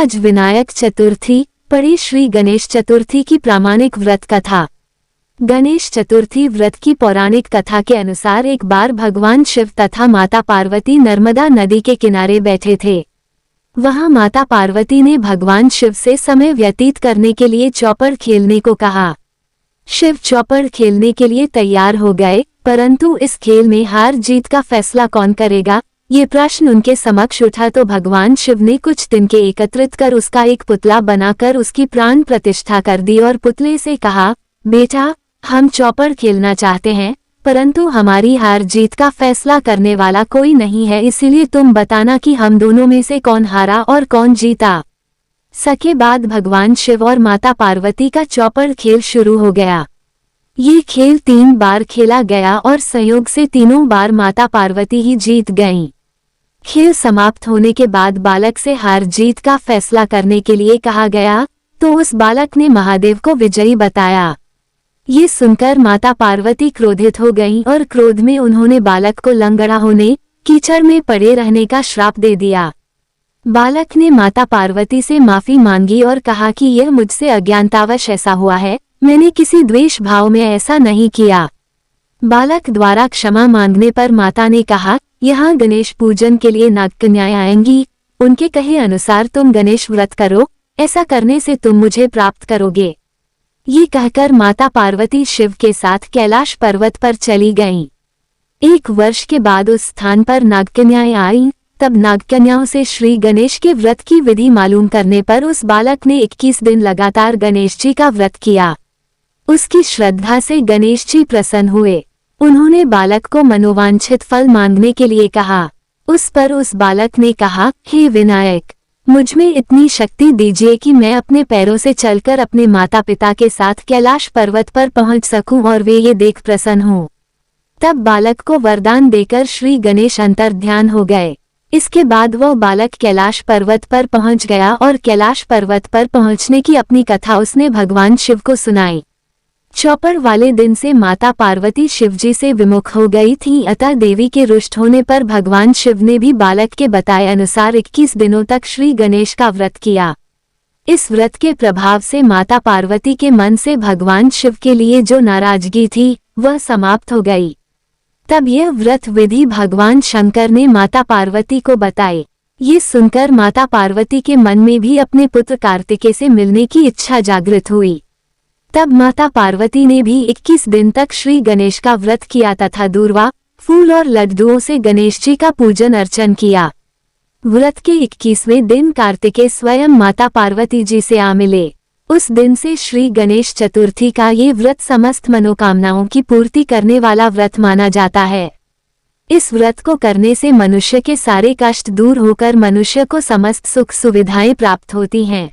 आज विनायक चतुर्थी, पढ़ी श्री गणेश चतुर्थी की प्रामाणिक व्रत कथा। गणेश चतुर्थी व्रत की पौराणिक कथा के अनुसार एक बार भगवान शिव तथा माता पार्वती नर्मदा नदी के किनारे बैठे थे। वहां माता पार्वती ने भगवान शिव से समय व्यतीत करने के लिए चौपड़ खेलने को कहा। शिव चौपड़ खेलने के लिए तैयार हो गए, परंतु इस खेल में हार जीत का फैसला कौन करेगा, ये प्रश्न उनके समक्ष उठा तो भगवान शिव ने कुछ तिनके एकत्रित कर उसका एक पुतला बनाकर उसकी प्राण प्रतिष्ठा कर दी और पुतले से कहा, बेटा, हम चौपड़ खेलना चाहते हैं, परंतु हमारी हार जीत का फैसला करने वाला कोई नहीं है, इसीलिए तुम बताना कि हम दोनों में से कौन हारा और कौन जीता। सके बाद भगवान शिव और माता पार्वती का चौपड़ खेल शुरू हो गया। ये खेल 3 बार खेला गया और संयोग से तीनों बार माता पार्वती ही जीत गईं। खेल समाप्त होने के बाद बालक से हार जीत का फैसला करने के लिए कहा गया, तो उस बालक ने महादेव को विजयी बताया। ये सुनकर माता पार्वती क्रोधित हो गईं और क्रोध में उन्होंने बालक को लंगड़ा होने, कीचड़ में पड़े रहने का श्राप दे दिया। बालक ने माता पार्वती से माफी मांगी और कहा कि यह मुझसे अज्ञानतावश ऐसा हुआ है, मैंने किसी द्वेष भाव में ऐसा नहीं किया। बालक द्वारा क्षमा मांगने पर माता ने कहा, यहाँ गणेश पूजन के लिए नागकन्याएं आएंगी, उनके कहे अनुसार तुम गणेश व्रत करो, ऐसा करने से तुम मुझे प्राप्त करोगे। ये कहकर माता पार्वती शिव के साथ कैलाश पर्वत पर चली गईं। 1 वर्ष के बाद उस स्थान पर नागकन्याएं आईं। तब नागकन्याओं से श्री गणेश के व्रत की विधि मालूम करने पर उस बालक ने 21 दिन लगातार गणेश जी का व्रत किया। उसकी श्रद्धा से गणेश जी प्रसन्न हुए। उन्होंने बालक को मनोवांछित फल मांगने के लिए कहा। उस पर उस बालक ने कहा, हे विनायक, मुझमें इतनी शक्ति दीजिए कि मैं अपने पैरों से चलकर अपने माता पिता के साथ कैलाश पर्वत पर पहुंच सकूं और वे ये देख प्रसन्न हों। तब बालक को वरदान देकर श्री गणेश अंतर्ध्यान हो गए। इसके बाद वह बालक कैलाश पर्वत पर पहुंच गया और कैलाश पर्वत पर पहुंचने की अपनी कथा उसने भगवान शिव को सुनाई। चौपड़ वाले दिन से माता पार्वती शिवजी से विमुख हो गई थी, अतः देवी के रुष्ट होने पर भगवान शिव ने भी बालक के बताए अनुसार 21 दिनों तक श्री गणेश का व्रत किया। इस व्रत के प्रभाव से माता पार्वती के मन से भगवान शिव के लिए जो नाराजगी थी, वह समाप्त हो गई। तब यह व्रत विधि भगवान शंकर ने माता पार्वती को बताई। ये सुनकर माता पार्वती के मन में भी अपने पुत्र कार्तिकेय से मिलने की इच्छा जागृत हुई। तब माता पार्वती ने भी 21 दिन तक श्री गणेश का व्रत किया तथा दूर्वा, फूल और लड्डुओं से गणेश जी का पूजन अर्चन किया। व्रत के 21वें दिन कार्तिकेय स्वयं माता पार्वती जी से आ मिले। उस दिन से श्री गणेश चतुर्थी का ये व्रत समस्त मनोकामनाओं की पूर्ति करने वाला व्रत माना जाता है। इस व्रत को करने से मनुष्य के सारे कष्ट दूर होकर मनुष्य को समस्त सुख सुविधाएं प्राप्त होती हैं।